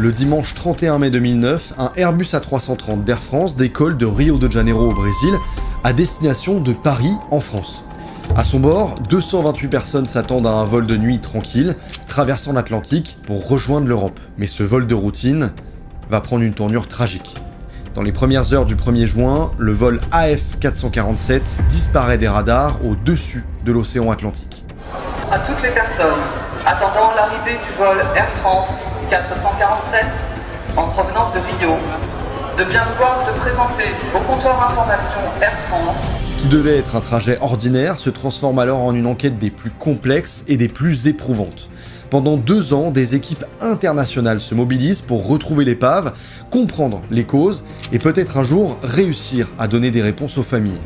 Le dimanche 31 mai 2009, un Airbus A330 d'Air France décolle de Rio de Janeiro au Brésil à destination de Paris en France. À son bord, 228 personnes s'attendent à un vol de nuit tranquille, traversant l'Atlantique pour rejoindre l'Europe. Mais ce vol de routine va prendre une tournure tragique. Dans les premières heures du 1er juin, le vol AF447 disparaît des radars au-dessus de l'océan Atlantique. À toutes les personnes attendant l'arrivée du vol Air France 447 en provenance de Rio, de bien vouloir se présenter au comptoir information Air France. Ce qui devait être un trajet ordinaire se transforme alors en une enquête des plus complexes et des plus éprouvantes. Pendant 2 ans, des équipes internationales se mobilisent pour retrouver l'épave, comprendre les causes et peut-être un jour réussir à donner des réponses aux familles.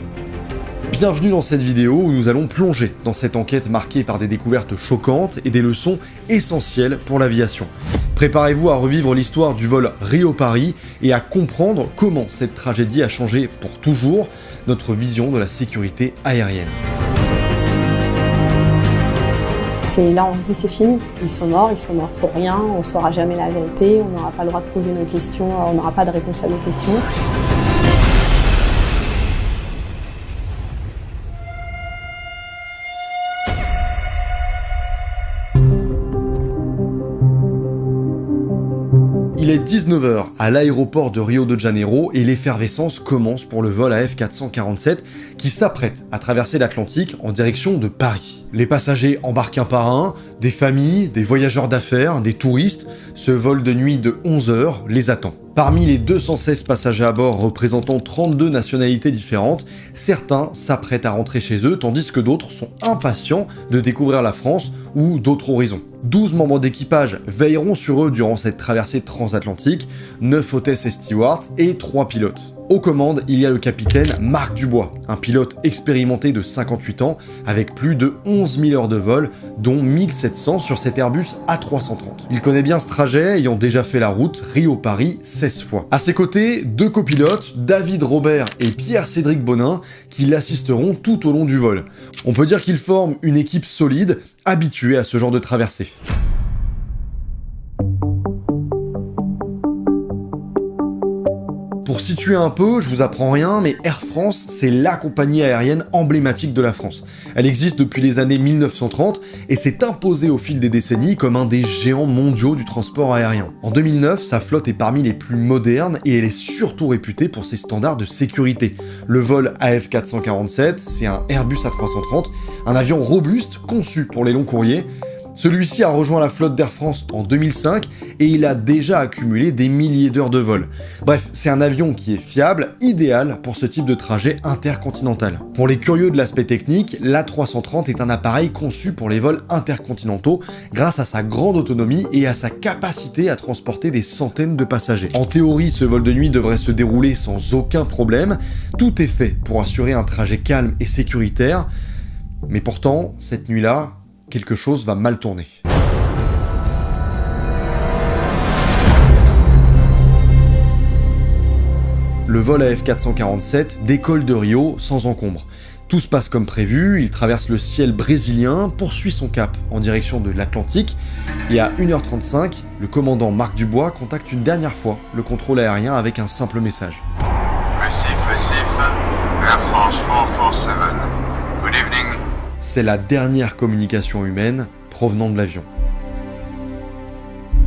Bienvenue dans cette vidéo où nous allons plonger dans cette enquête marquée par des découvertes choquantes et des leçons essentielles pour l'aviation. Préparez-vous à revivre l'histoire du vol Rio-Paris et à comprendre comment cette tragédie a changé pour toujours notre vision de la sécurité aérienne. Là, on se dit c'est fini, ils sont morts pour rien, on ne saura jamais la vérité, on n'aura pas le droit de poser nos questions, on n'aura pas de réponse à nos questions. Il est 19h à l'aéroport de Rio de Janeiro et l'effervescence commence pour le vol AF447 qui s'apprête à traverser l'Atlantique en direction de Paris. Les passagers embarquent un par un, des familles, des voyageurs d'affaires, des touristes. Ce vol de nuit de 11 heures les attend. Parmi les 216 passagers à bord représentant 32 nationalités différentes, certains s'apprêtent à rentrer chez eux, tandis que d'autres sont impatients de découvrir la France ou d'autres horizons. 12 membres d'équipage veilleront sur eux durant cette traversée transatlantique, 9 hôtesses et stewards et 3 pilotes. Aux commandes, il y a le capitaine Marc Dubois, un pilote expérimenté de 58 ans avec plus de 11 000 heures de vol, dont 1700 sur cet Airbus A330. Il connaît bien ce trajet, ayant déjà fait la route Rio-Paris 16 fois. À ses côtés, 2 copilotes, David Robert et Pierre-Cédric Bonin, qui l'assisteront tout au long du vol. On peut dire qu'ils forment une équipe solide, habituée à ce genre de traversée. Pour situer un peu, je vous apprends rien, mais Air France, c'est la compagnie aérienne emblématique de la France. Elle existe depuis les années 1930 et s'est imposée au fil des décennies comme un des géants mondiaux du transport aérien. En 2009, sa flotte est parmi les plus modernes et elle est surtout réputée pour ses standards de sécurité. Le vol AF447, c'est un Airbus A330, un avion robuste conçu pour les longs courriers. Celui-ci a rejoint la flotte d'Air France en 2005 et il a déjà accumulé des milliers d'heures de vol. Bref, c'est un avion qui est fiable, idéal pour ce type de trajet intercontinental. Pour les curieux de l'aspect technique, l'A330 est un appareil conçu pour les vols intercontinentaux grâce à sa grande autonomie et à sa capacité à transporter des centaines de passagers. En théorie, ce vol de nuit devrait se dérouler sans aucun problème. Tout est fait pour assurer un trajet calme et sécuritaire. Mais pourtant, cette nuit-là, quelque chose va mal tourner. Le vol AF447 décolle de Rio sans encombre. Tout se passe comme prévu, il traverse le ciel brésilien, poursuit son cap en direction de l'Atlantique, et à 1h35, le commandant Marc Dubois contacte une dernière fois le contrôle aérien avec un simple message. Récif, Air France 447. Good evening. C'est la dernière communication humaine provenant de l'avion.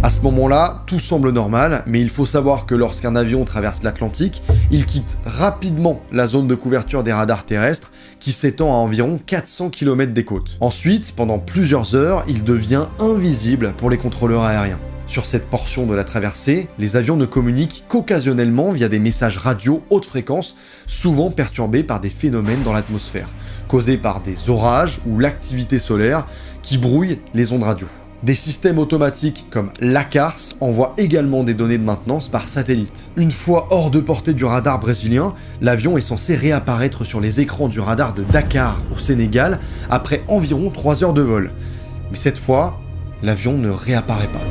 À ce moment-là, tout semble normal, mais il faut savoir que lorsqu'un avion traverse l'Atlantique, il quitte rapidement la zone de couverture des radars terrestres qui s'étend à environ 400 km des côtes. Ensuite, pendant plusieurs heures, il devient invisible pour les contrôleurs aériens. Sur cette portion de la traversée, les avions ne communiquent qu'occasionnellement via des messages radio haute fréquence, souvent perturbés par des phénomènes dans l'atmosphère, causés par des orages ou l'activité solaire qui brouillent les ondes radio. Des systèmes automatiques comme l'ACARS envoient également des données de maintenance par satellite. Une fois hors de portée du radar brésilien, l'avion est censé réapparaître sur les écrans du radar de Dakar au Sénégal après environ 3 heures de vol. Mais cette fois, l'avion ne réapparaît pas.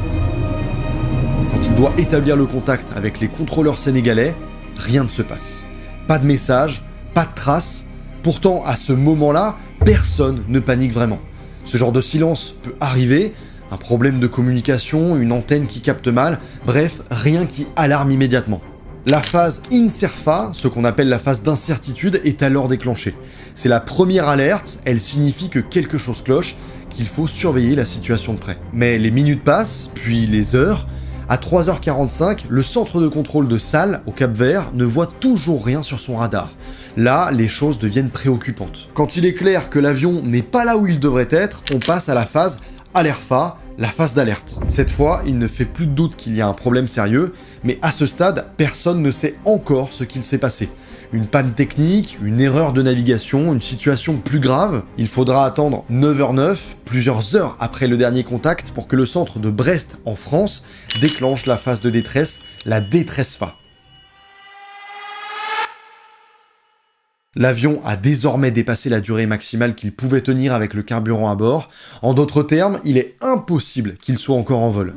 Quand il doit établir le contact avec les contrôleurs sénégalais, rien ne se passe. Pas de message, pas de traces. Pourtant, à ce moment-là, personne ne panique vraiment. Ce genre de silence peut arriver, Un problème de communication, une antenne qui capte mal, bref, rien qui alarme immédiatement. La phase INSERFA, ce qu'on appelle la phase d'incertitude, est alors déclenchée. C'est la première alerte, elle signifie que quelque chose cloche, qu'il faut surveiller la situation de près. Mais les minutes passent, puis les heures. À 3h45, le centre de contrôle de Sal, au Cap-Vert, ne voit toujours rien sur son radar. Là, les choses deviennent préoccupantes. Quand il est clair que l'avion n'est pas là où il devrait être, on passe à la phase ALERFA, la phase d'alerte. Cette fois, il ne fait plus de doute qu'il y a un problème sérieux, mais à ce stade, personne ne sait encore ce qu'il s'est passé. Une panne technique, une erreur de navigation, une situation plus grave. Il faudra attendre 9h09, plusieurs heures après le dernier contact, pour que le centre de Brest, en France, déclenche la phase de détresse, la DETRESFA. L'avion a désormais dépassé la durée maximale qu'il pouvait tenir avec le carburant à bord. En d'autres termes, il est impossible qu'il soit encore en vol.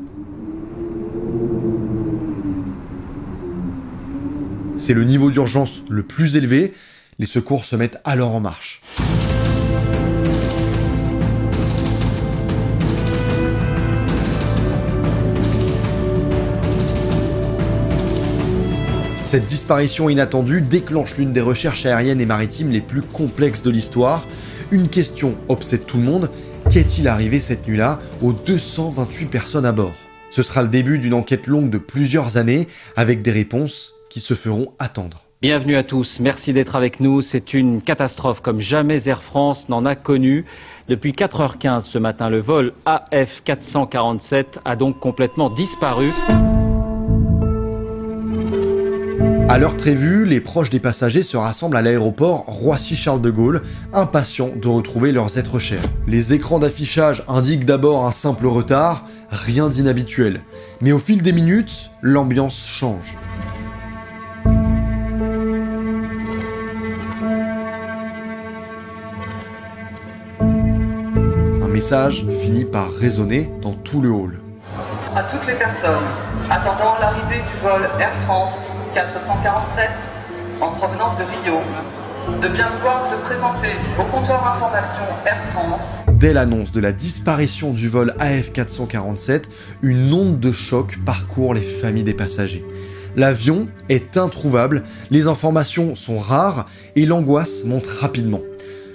C'est le niveau d'urgence le plus élevé, les secours se mettent alors en marche. Cette disparition inattendue déclenche l'une des recherches aériennes et maritimes les plus complexes de l'histoire. Une question obsède tout le monde, qu'est-il arrivé cette nuit-là aux 228 personnes à bord? Ce sera le début d'une enquête longue de plusieurs années, avec des réponses qui se feront attendre. Bienvenue à tous, merci d'être avec nous. C'est une catastrophe comme jamais Air France n'en a connu. Depuis 4h15 ce matin, le vol AF447 a donc complètement disparu. À l'heure prévue, les proches des passagers se rassemblent à l'aéroport Roissy-Charles de Gaulle, impatients de retrouver leurs êtres chers. Les écrans d'affichage indiquent d'abord un simple retard, rien d'inhabituel. Mais au fil des minutes, l'ambiance change. Un message finit par résonner dans tout le hall. À toutes les personnes attendant l'arrivée du vol Air France 447 en provenance de Rio, de bien vouloir se présenter au comptoir information Air France. Dès l'annonce de la disparition du vol AF447, une onde de choc parcourt les familles des passagers. L'avion est introuvable, les informations sont rares et l'angoisse monte rapidement.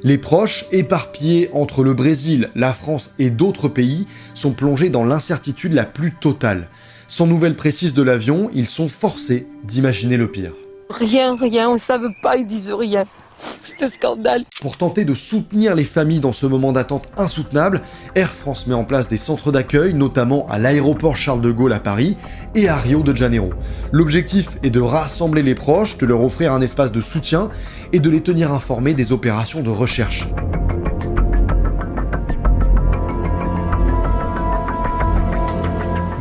Les proches, éparpillés entre le Brésil, la France et d'autres pays, sont plongés dans l'incertitude la plus totale. Sans nouvelles précises de l'avion, ils sont forcés d'imaginer le pire. Rien, on ne savait pas, ils disent rien. C'est un scandale. Pour tenter de soutenir les familles dans ce moment d'attente insoutenable, Air France met en place des centres d'accueil, notamment à l'aéroport Charles de Gaulle à Paris et à Rio de Janeiro. L'objectif est de rassembler les proches, de leur offrir un espace de soutien et de les tenir informés des opérations de recherche.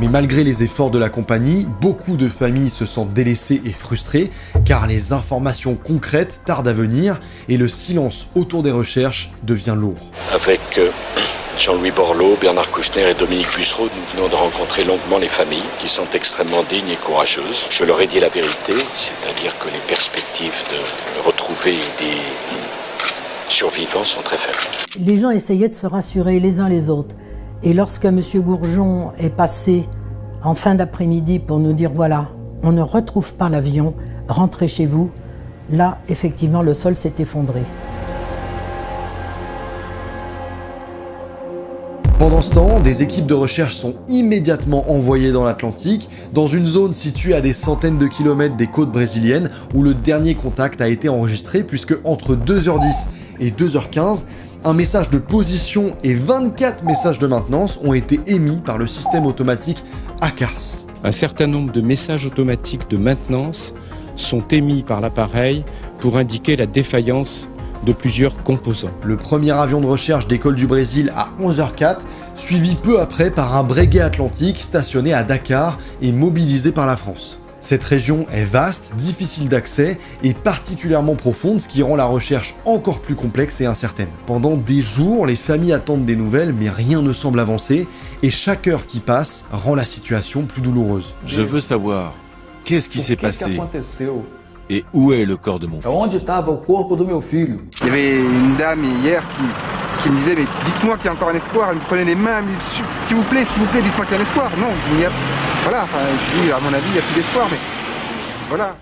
Mais malgré les efforts de la compagnie, beaucoup de familles se sentent délaissées et frustrées car les informations concrètes tardent à venir et le silence autour des recherches devient lourd. Avec Jean-Louis Borloo, Bernard Kouchner et Dominique Bussereau, nous venons de rencontrer longuement les familles qui sont extrêmement dignes et courageuses. Je leur ai dit la vérité, c'est-à-dire que les perspectives de retrouver des survivants sont très faibles. Les gens essayaient de se rassurer les uns les autres. Et lorsque M. Gourgeon est passé en fin d'après-midi pour nous dire « voilà, on ne retrouve pas l'avion, rentrez chez vous », là, effectivement, le sol s'est effondré. Pendant ce temps, des équipes de recherche sont immédiatement envoyées dans l'Atlantique, dans une zone située à des centaines de kilomètres des côtes brésiliennes, où le dernier contact a été enregistré, puisque entre 2h10 et 2h15, un message de position et 24 messages de maintenance ont été émis par le système automatique ACARS. Un certain nombre de messages automatiques de maintenance sont émis par l'appareil pour indiquer la défaillance de plusieurs composants. Le premier avion de recherche décolle du Brésil à 11h04, suivi peu après par un Breguet Atlantique stationné à Dakar et mobilisé par la France. Cette région est vaste, difficile d'accès et particulièrement profonde, ce qui rend la recherche encore plus complexe et incertaine. Pendant des jours, les familles attendent des nouvelles, mais rien ne semble avancer, et chaque heure qui passe rend la situation plus douloureuse. Je veux savoir, qu'est-ce qui s'est passé et où est le corps de mon fils? Onde estava o corpo do meu filho? Il y avait une dame hier qui qui me disait mais dites-moi qu'il y a encore un espoir, il me prenait les mains, il me dit s'il vous plaît, dites-moi qu'il y a un espoir. Non, il y a... voilà, enfin, je dis à mon avis il n'y a plus d'espoir, mais voilà.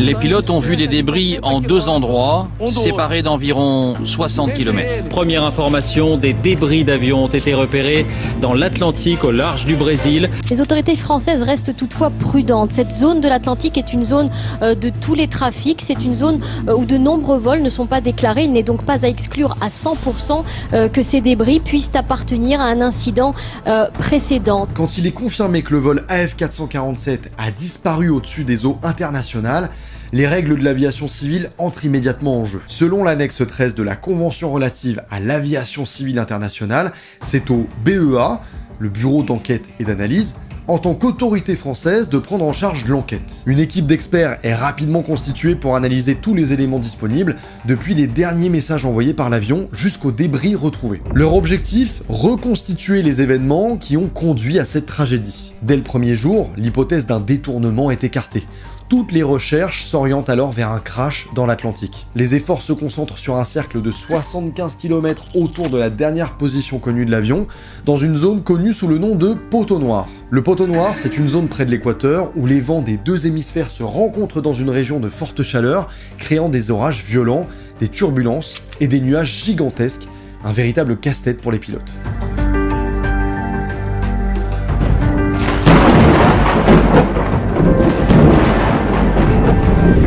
Les pilotes ont vu des débris en 2 endroits, séparés d'environ 60 km. Première information, des débris d'avions ont été repérés dans l'Atlantique au large du Brésil. Les autorités françaises restent toutefois prudentes. Cette zone de l'Atlantique est une zone de tous les trafics. C'est une zone où de nombreux vols ne sont pas déclarés. Il n'est donc pas à exclure à 100% que ces débris puissent appartenir à un incident précédent. Quand il est confirmé que le vol AF447 a disparu au-dessus des eaux internationales, les règles de l'aviation civile entrent immédiatement en jeu. Selon l'annexe 13 de la Convention relative à l'aviation civile internationale, c'est au BEA, le Bureau d'enquête et d'analyse, en tant qu'autorité française de prendre en charge l'enquête. Une équipe d'experts est rapidement constituée pour analyser tous les éléments disponibles, depuis les derniers messages envoyés par l'avion jusqu'aux débris retrouvés. Leur objectif, reconstituer les événements qui ont conduit à cette tragédie. Dès le premier jour, l'hypothèse d'un détournement est écartée. Toutes les recherches s'orientent alors vers un crash dans l'Atlantique. Les efforts se concentrent sur un cercle de 75 km autour de la dernière position connue de l'avion, dans une zone connue sous le nom de poteau noir. Le poteau noir, c'est une zone près de l'équateur où les vents des 2 hémisphères se rencontrent dans une région de forte chaleur, créant des orages violents, des turbulences et des nuages gigantesques, un véritable casse-tête pour les pilotes.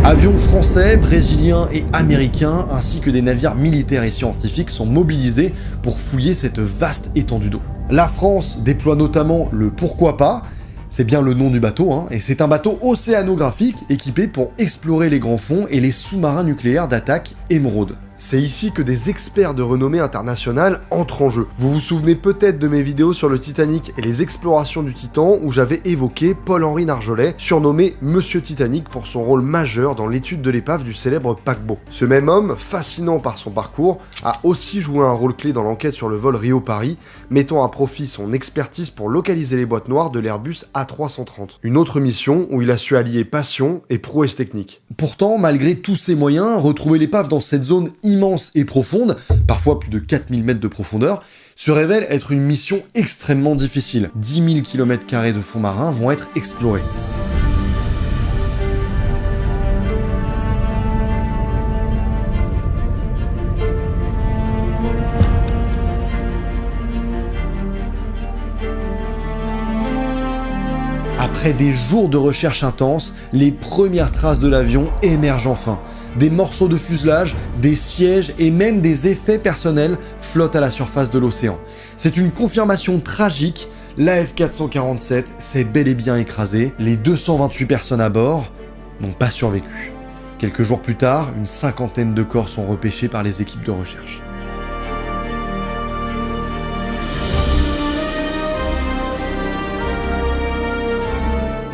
Avions français, brésiliens et américains, ainsi que des navires militaires et scientifiques sont mobilisés pour fouiller cette vaste étendue d'eau. La France déploie notamment le Pourquoi pas, c'est bien le nom du bateau, et c'est un bateau océanographique équipé pour explorer les grands fonds et les sous-marins nucléaires d'attaque Émeraude. C'est ici que des experts de renommée internationale entrent en jeu. Vous vous souvenez peut-être de mes vidéos sur le Titanic et les explorations du Titan où j'avais évoqué Paul-Henri Narjolet, surnommé Monsieur Titanic pour son rôle majeur dans l'étude de l'épave du célèbre paquebot. Ce même homme, fascinant par son parcours, a aussi joué un rôle clé dans l'enquête sur le vol Rio-Paris, mettant à profit son expertise pour localiser les boîtes noires de l'Airbus A330. Une autre mission où il a su allier passion et prouesse technique. Pourtant, malgré tous ces moyens, retrouver l'épave dans cette zone immense et profonde, parfois plus de 4000 mètres de profondeur, se révèle être une mission extrêmement difficile. 10 000 km² de fonds marins vont être explorés. Après des jours de recherche intense, les premières traces de l'avion émergent enfin. Des morceaux de fuselage, des sièges et même des effets personnels flottent à la surface de l'océan. C'est une confirmation tragique, l'AF447 s'est bel et bien écrasé. Les 228 personnes à bord n'ont pas survécu. Quelques jours plus tard, une 50aine de corps sont repêchés par les équipes de recherche.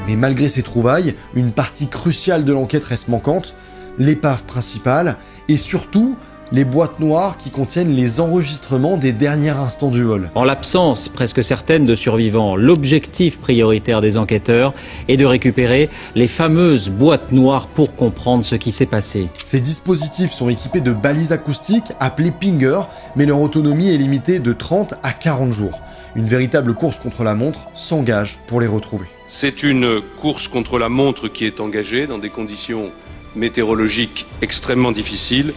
Mais malgré ces trouvailles, une partie cruciale de l'enquête reste manquante, l'épave principale, et surtout les boîtes noires qui contiennent les enregistrements des derniers instants du vol. En l'absence presque certaine de survivants, l'objectif prioritaire des enquêteurs est de récupérer les fameuses boîtes noires pour comprendre ce qui s'est passé. Ces dispositifs sont équipés de balises acoustiques appelées pingers, mais leur autonomie est limitée de 30 à 40 jours. Une véritable course contre la montre s'engage pour les retrouver. C'est une course contre la montre qui est engagée dans des conditions météorologiques extrêmement difficiles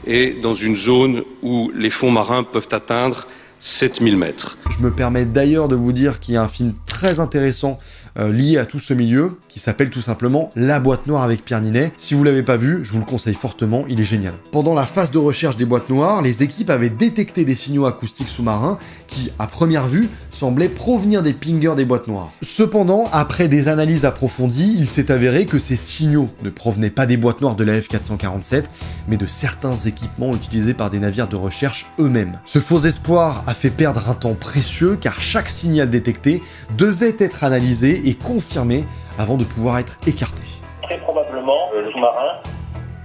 et dans une zone où les fonds marins peuvent atteindre 7000 mètres. Je me permets d'ailleurs de vous dire qu'il y a un film très intéressant lié à tout ce milieu, qui s'appelle tout simplement La boîte noire avec Pierre Ninet. Si vous l'avez pas vu, je vous le conseille fortement, il est génial. Pendant la phase de recherche des boîtes noires, les équipes avaient détecté des signaux acoustiques sous-marins qui, à première vue, semblaient provenir des pingers des boîtes noires. Cependant, après des analyses approfondies, il s'est avéré que ces signaux ne provenaient pas des boîtes noires de la F447, mais de certains équipements utilisés par des navires de recherche eux-mêmes. Ce faux espoir a fait perdre un temps précieux car chaque signal détecté devait être analysé et confirmé avant de pouvoir être écarté. Très probablement, le sous-marin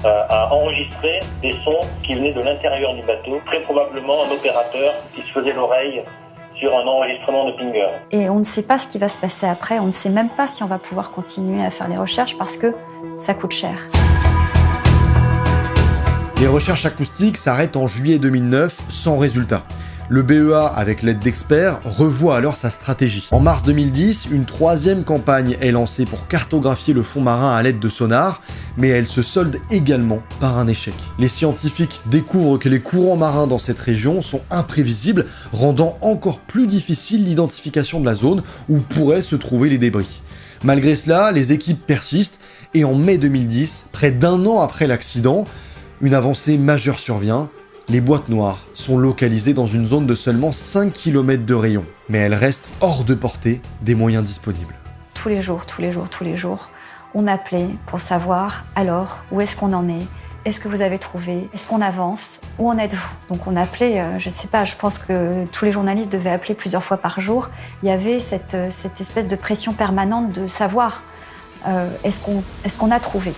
a enregistré des sons qui venaient de l'intérieur du bateau, très probablement un opérateur qui se faisait l'oreille sur un enregistrement de pinger. Et on ne sait pas ce qui va se passer après, on ne sait même pas si on va pouvoir continuer à faire les recherches parce que ça coûte cher. Les recherches acoustiques s'arrêtent en juillet 2009 sans résultat. Le BEA, avec l'aide d'experts, revoit alors sa stratégie. En mars 2010, une troisième campagne est lancée pour cartographier le fond marin à l'aide de sonars, mais elle se solde également par un échec. Les scientifiques découvrent que les courants marins dans cette région sont imprévisibles, rendant encore plus difficile l'identification de la zone où pourraient se trouver les débris. Malgré cela, les équipes persistent et en mai 2010, près d'un an après l'accident, une avancée majeure survient. Les boîtes noires sont localisées dans une zone de seulement 5 km de rayon, mais elles restent hors de portée des moyens disponibles. Tous les jours, on appelait pour savoir alors où est-ce qu'on en est, est-ce que vous avez trouvé, est-ce qu'on avance, où en êtes-vous? Donc on appelait, je sais pas, je pense que tous les journalistes devaient appeler plusieurs fois par jour. Il y avait cette espèce de pression permanente de savoir est-ce qu'on a trouvé.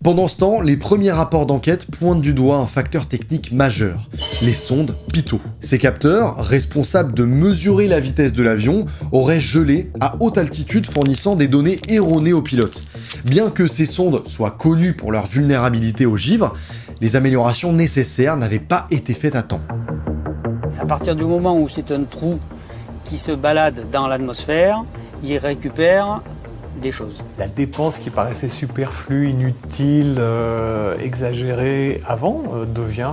Pendant ce temps, les premiers rapports d'enquête pointent du doigt un facteur technique majeur, les sondes Pitot. Ces capteurs, responsables de mesurer la vitesse de l'avion, auraient gelé à haute altitude fournissant des données erronées aux pilotes. Bien que ces sondes soient connues pour leur vulnérabilité au givre, les améliorations nécessaires n'avaient pas été faites à temps. À partir du moment où c'est un trou qui se balade dans l'atmosphère, il récupère des choses. La dépense qui paraissait superflue, inutile, exagérée avant devient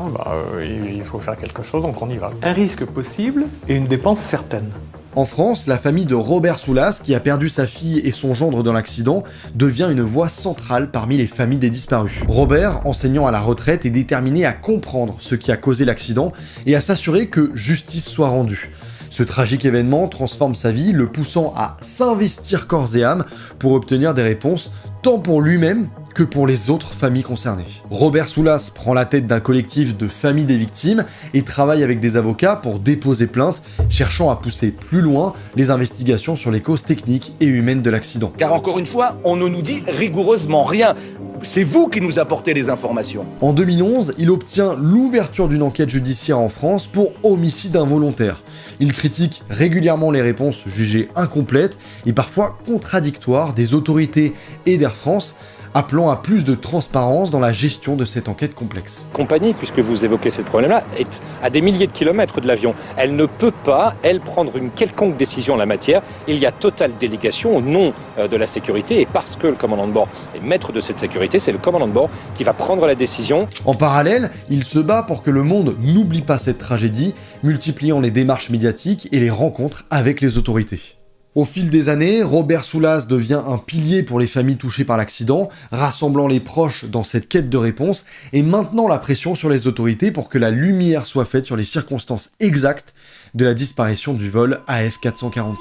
il faut faire quelque chose, donc on y va. Un risque possible et une dépense certaine. En France, la famille de Robert Soulas, qui a perdu sa fille et son gendre dans l'accident, devient une voix centrale parmi les familles des disparus. Robert, enseignant à la retraite, est déterminé à comprendre ce qui a causé l'accident et à s'assurer que justice soit rendue. Ce tragique événement transforme sa vie, le poussant à s'investir corps et âme pour obtenir des réponses tant pour lui-même que pour les autres familles concernées. Robert Soulas prend la tête d'un collectif de familles des victimes et travaille avec des avocats pour déposer plainte, cherchant à pousser plus loin les investigations sur les causes techniques et humaines de l'accident. Car encore une fois, on ne nous dit rigoureusement rien. C'est vous qui nous apportez les informations. En 2011, il obtient l'ouverture d'une enquête judiciaire en France pour homicide involontaire. Il critique régulièrement les réponses jugées incomplètes et parfois contradictoires des autorités et d'Air France, appelant à plus de transparence dans la gestion de cette enquête complexe. La compagnie, puisque vous évoquez ce problème-là, est à des milliers de kilomètres de l'avion. Elle ne peut pas, elle, prendre une quelconque décision en la matière. Il y a totale délégation au nom de la sécurité, et parce que le commandant de bord est maître de cette sécurité, c'est le commandant de bord qui va prendre la décision. En parallèle, il se bat pour que le monde n'oublie pas cette tragédie, multipliant les démarches médiatiques et les rencontres avec les autorités. Au fil des années, Robert Soulas devient un pilier pour les familles touchées par l'accident, rassemblant les proches dans cette quête de réponse et maintenant la pression sur les autorités pour que la lumière soit faite sur les circonstances exactes de la disparition du vol AF447.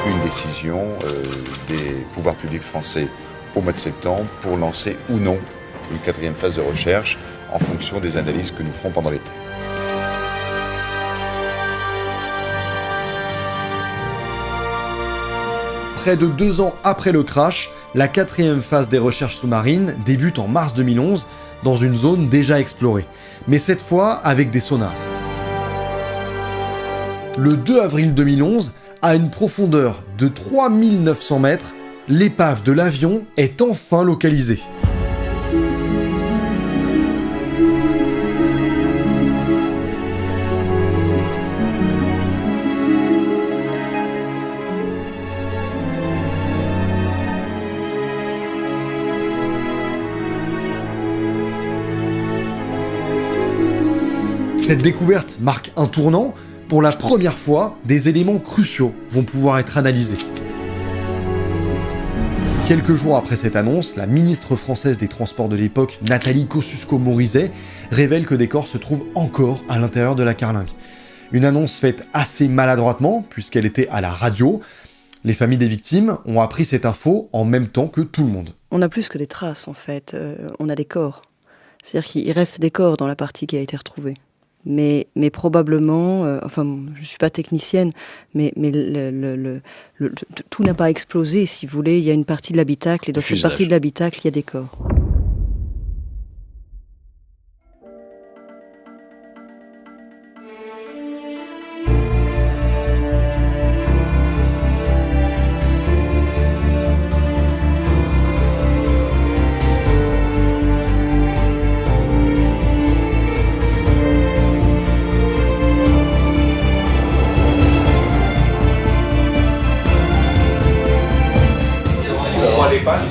Une décision des pouvoirs publics français au mois de septembre pour lancer ou non une 4e phase de recherche en fonction des analyses que nous ferons pendant l'été. Près de 2 ans après le crash, la 4e phase des recherches sous-marines débute en mars 2011 dans une zone déjà explorée, mais cette fois avec des sonars. Le 2 avril 2011, à une profondeur de 3900 mètres, l'épave de l'avion est enfin localisée. Cette découverte marque un tournant. Pour la première fois, des éléments cruciaux vont pouvoir être analysés. Quelques jours après cette annonce, la ministre française des Transports de l'époque, Nathalie Kosciusko-Morizet, révèle que des corps se trouvent encore à l'intérieur de la carlingue. Une annonce faite assez maladroitement, puisqu'elle était à la radio. Les familles des victimes ont appris cette info en même temps que tout le monde. On a plus que des traces en fait, on a des corps. C'est-à-dire qu'il reste des corps dans la partie qui a été retrouvée. Mais probablement, je ne suis pas technicienne, mais tout n'a pas explosé, si vous voulez. Il y a une partie de l'habitacle, et dans cette partie de l'habitacle, il y a des corps.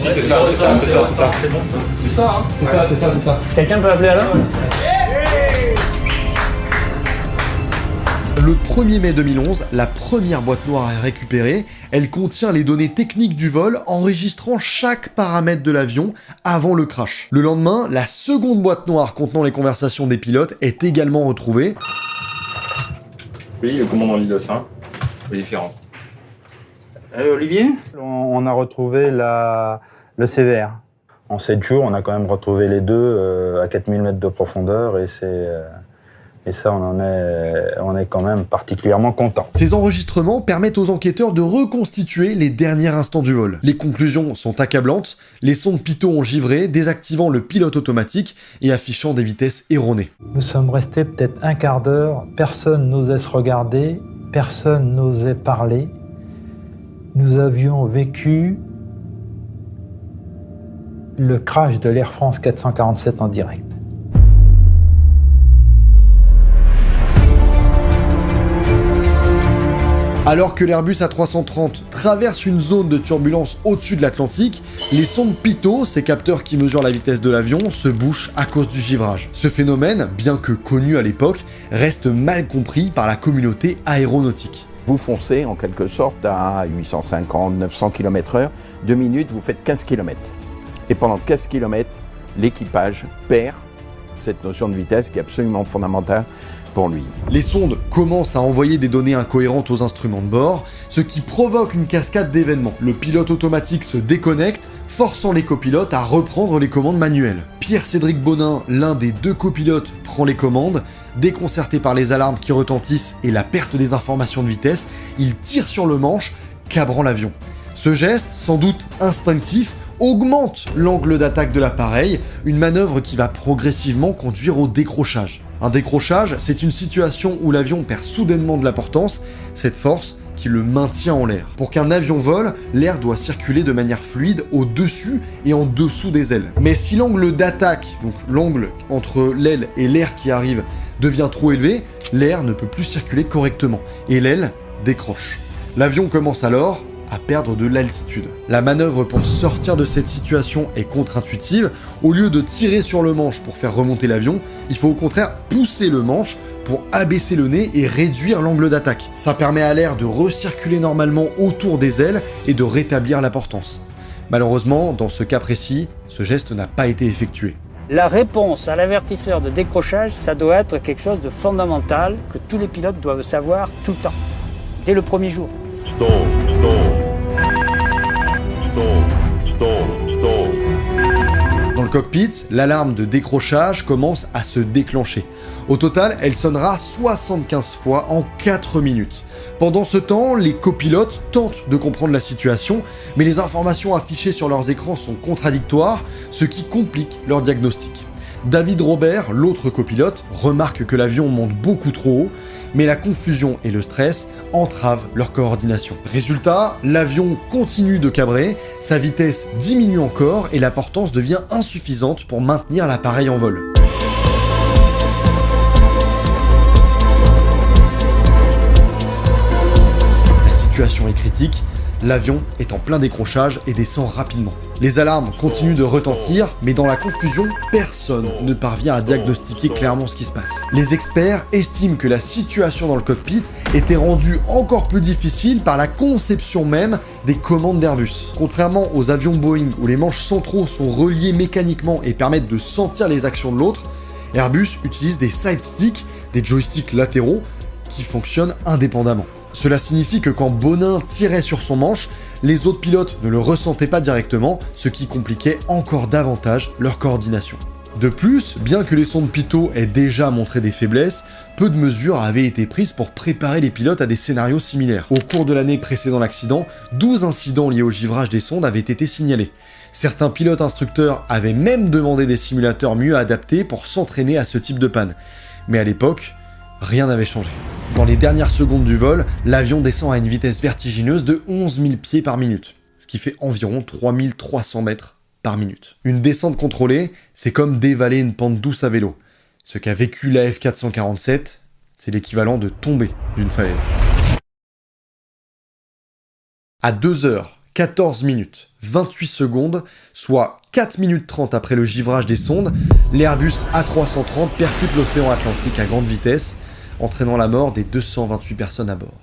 C'est ça. C'est bon ça. C'est ça, hein. C'est ça. Quelqu'un peut appeler Alain ? Le 1er mai 2011, la première boîte noire est récupérée. Elle contient les données techniques du vol, enregistrant chaque paramètre de l'avion avant le crash. Le lendemain, la seconde boîte noire contenant les conversations des pilotes est également retrouvée. Oui, le commandant Lidos, hein. Les différents. Olivier ? On a retrouvé le CVR. En 7 jours, on a quand même retrouvé les deux à 4000 mètres de profondeur et ça, on est quand même particulièrement content. Ces enregistrements permettent aux enquêteurs de reconstituer les derniers instants du vol. Les conclusions sont accablantes, les sondes Pitot ont givré, désactivant le pilote automatique et affichant des vitesses erronées. Nous sommes restés peut-être un quart d'heure, personne n'osait se regarder, personne n'osait parler. Nous avions vécu le crash de l'Air France 447 en direct. Alors que l'Airbus A330 traverse une zone de turbulence au-dessus de l'Atlantique, les sondes Pitot, ces capteurs qui mesurent la vitesse de l'avion, se bouchent à cause du givrage. Ce phénomène, bien que connu à l'époque, reste mal compris par la communauté aéronautique. Vous foncez en quelque sorte à 850-900 km/h, 2 minutes, vous faites 15 km. Et pendant 15 km, l'équipage perd cette notion de vitesse qui est absolument fondamentale pour lui. Les sondes commencent à envoyer des données incohérentes aux instruments de bord, ce qui provoque une cascade d'événements. Le pilote automatique se déconnecte, forçant les copilotes à reprendre les commandes manuelles. Pierre-Cédric Bonin, l'un des deux copilotes, prend les commandes. Déconcerté par les alarmes qui retentissent et la perte des informations de vitesse, il tire sur le manche, cabrant l'avion. Ce geste, sans doute instinctif, augmente l'angle d'attaque de l'appareil, une manœuvre qui va progressivement conduire au décrochage. Un décrochage, c'est une situation où l'avion perd soudainement de la portance, cette force qui le maintient en l'air. Pour qu'un avion vole, l'air doit circuler de manière fluide au-dessus et en dessous des ailes. Mais si l'angle d'attaque, donc l'angle entre l'aile et l'air qui arrive, devient trop élevé, l'air ne peut plus circuler correctement et l'aile décroche. L'avion commence alors à perdre de l'altitude. La manœuvre pour sortir de cette situation est contre-intuitive. Au lieu de tirer sur le manche pour faire remonter l'avion, il faut au contraire pousser le manche pour abaisser le nez et réduire l'angle d'attaque. Ça permet à l'air de recirculer normalement autour des ailes et de rétablir la portance. Malheureusement, dans ce cas précis, ce geste n'a pas été effectué. La réponse à l'avertisseur de décrochage, ça doit être quelque chose de fondamental que tous les pilotes doivent savoir tout le temps, dès le premier jour. Dans le cockpit, l'alarme de décrochage commence à se déclencher. Au total, elle sonnera 75 fois en 4 minutes. Pendant ce temps, les copilotes tentent de comprendre la situation, mais les informations affichées sur leurs écrans sont contradictoires, ce qui complique leur diagnostic. David Robert, l'autre copilote, remarque que l'avion monte beaucoup trop haut, mais la confusion et le stress entravent leur coordination. Résultat, l'avion continue de cabrer, sa vitesse diminue encore et la portance devient insuffisante pour maintenir l'appareil en vol. La situation est critique. L'avion est en plein décrochage et descend rapidement. Les alarmes continuent de retentir, mais dans la confusion, personne ne parvient à diagnostiquer clairement ce qui se passe. Les experts estiment que la situation dans le cockpit était rendue encore plus difficile par la conception même des commandes d'Airbus. Contrairement aux avions Boeing où les manches centraux sont reliés mécaniquement et permettent de sentir les actions de l'autre, Airbus utilise des side sticks, des joysticks latéraux, qui fonctionnent indépendamment. Cela signifie que quand Bonin tirait sur son manche, les autres pilotes ne le ressentaient pas directement, ce qui compliquait encore davantage leur coordination. De plus, bien que les sondes Pitot aient déjà montré des faiblesses, peu de mesures avaient été prises pour préparer les pilotes à des scénarios similaires. Au cours de l'année précédant l'accident, 12 incidents liés au givrage des sondes avaient été signalés. Certains pilotes instructeurs avaient même demandé des simulateurs mieux adaptés pour s'entraîner à ce type de panne. Mais à l'époque, rien n'avait changé. Dans les dernières secondes du vol, l'avion descend à une vitesse vertigineuse de 11 000 pieds par minute, ce qui fait environ 3300 mètres par minute. Une descente contrôlée, c'est comme dévaler une pente douce à vélo. Ce qu'a vécu la F447, c'est l'équivalent de tomber d'une falaise. À 2h14 minutes 28 secondes, soit 4 minutes 30 après le givrage des sondes, l'Airbus A330 percute l'océan Atlantique à grande vitesse, entraînant la mort des 228 personnes à bord.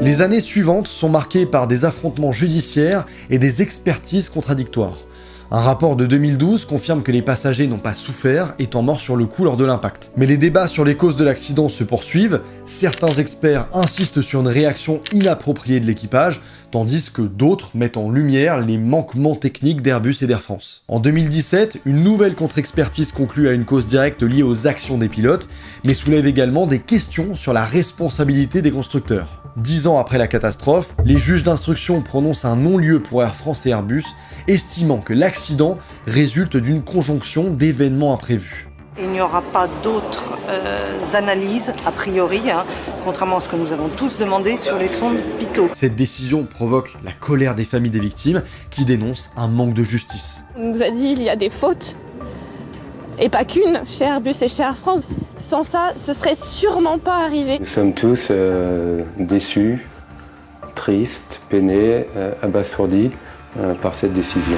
Les années suivantes sont marquées par des affrontements judiciaires et des expertises contradictoires. Un rapport de 2012 confirme que les passagers n'ont pas souffert, étant morts sur le coup lors de l'impact. Mais les débats sur les causes de l'accident se poursuivent, certains experts insistent sur une réaction inappropriée de l'équipage, tandis que d'autres mettent en lumière les manquements techniques d'Airbus et d'Air France. En 2017, une nouvelle contre-expertise conclut à une cause directe liée aux actions des pilotes, mais soulève également des questions sur la responsabilité des constructeurs. 10 ans après la catastrophe, les juges d'instruction prononcent un non-lieu pour Air France et Airbus, estimant que l'accident résulte d'une conjonction d'événements imprévus. Il n'y aura pas d'autres analyses, a priori, contrairement à ce que nous avons tous demandé sur les sondes Pitot. Cette décision provoque la colère des familles des victimes, qui dénoncent un manque de justice. On nous a dit qu'il y a des fautes, et pas qu'une, chez Airbus et chez Air France. Sans ça, ce serait sûrement pas arrivé. Nous sommes tous déçus, tristes, peinés, abasourdis par cette décision.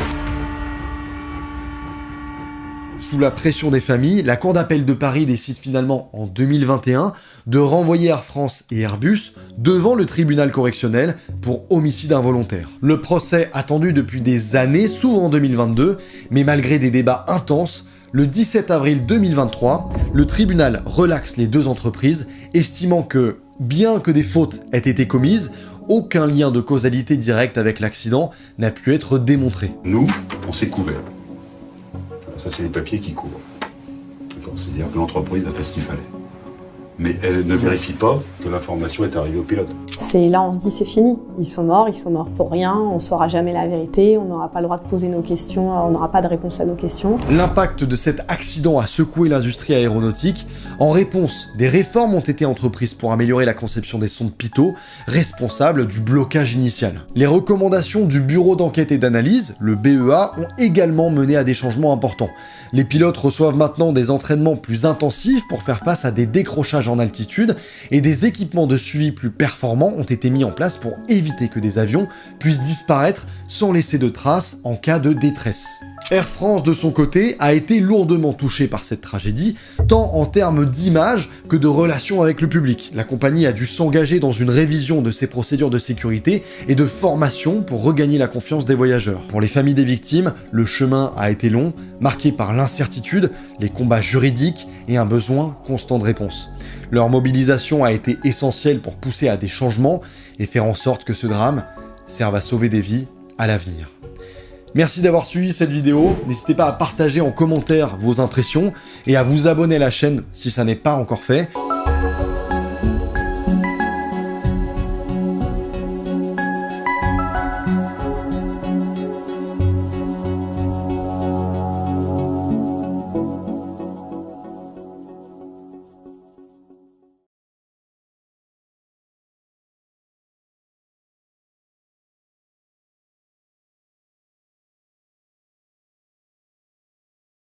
Sous la pression des familles, la Cour d'appel de Paris décide finalement en 2021 de renvoyer Air France et Airbus devant le tribunal correctionnel pour homicide involontaire. Le procès attendu depuis des années s'ouvre en 2022, mais malgré des débats intenses, le 17 avril 2023, le tribunal relaxe les deux entreprises, estimant que, bien que des fautes aient été commises, aucun lien de causalité directe avec l'accident n'a pu être démontré. Nous, on s'est couverts. Ça, c'est les papiers qui couvrent. C'est-à-dire que l'entreprise a fait ce qu'il fallait. Mais elle ne vérifie pas que l'information est arrivée au pilote. Là, on se dit c'est fini. Ils sont morts pour rien, on ne saura jamais la vérité, on n'aura pas le droit de poser nos questions, on n'aura pas de réponse à nos questions. L'impact de cet accident a secoué l'industrie aéronautique. En réponse, des réformes ont été entreprises pour améliorer la conception des sondes Pitot, responsables du blocage initial. Les recommandations du Bureau d'enquête et d'analyse, le BEA, ont également mené à des changements importants. Les pilotes reçoivent maintenant des entraînements plus intensifs pour faire face à des décrochages en altitude, et des équipements de suivi plus performants ont été mis en place pour éviter que des avions puissent disparaître sans laisser de traces en cas de détresse. Air France, de son côté, a été lourdement touché par cette tragédie, tant en termes d'image que de relations avec le public. La compagnie a dû s'engager dans une révision de ses procédures de sécurité et de formation pour regagner la confiance des voyageurs. Pour les familles des victimes, le chemin a été long, marqué par l'incertitude, les combats juridiques et un besoin constant de réponse. Leur mobilisation a été essentielle pour pousser à des changements et faire en sorte que ce drame serve à sauver des vies à l'avenir. Merci d'avoir suivi cette vidéo, n'hésitez pas à partager en commentaire vos impressions et à vous abonner à la chaîne si ça n'est pas encore fait.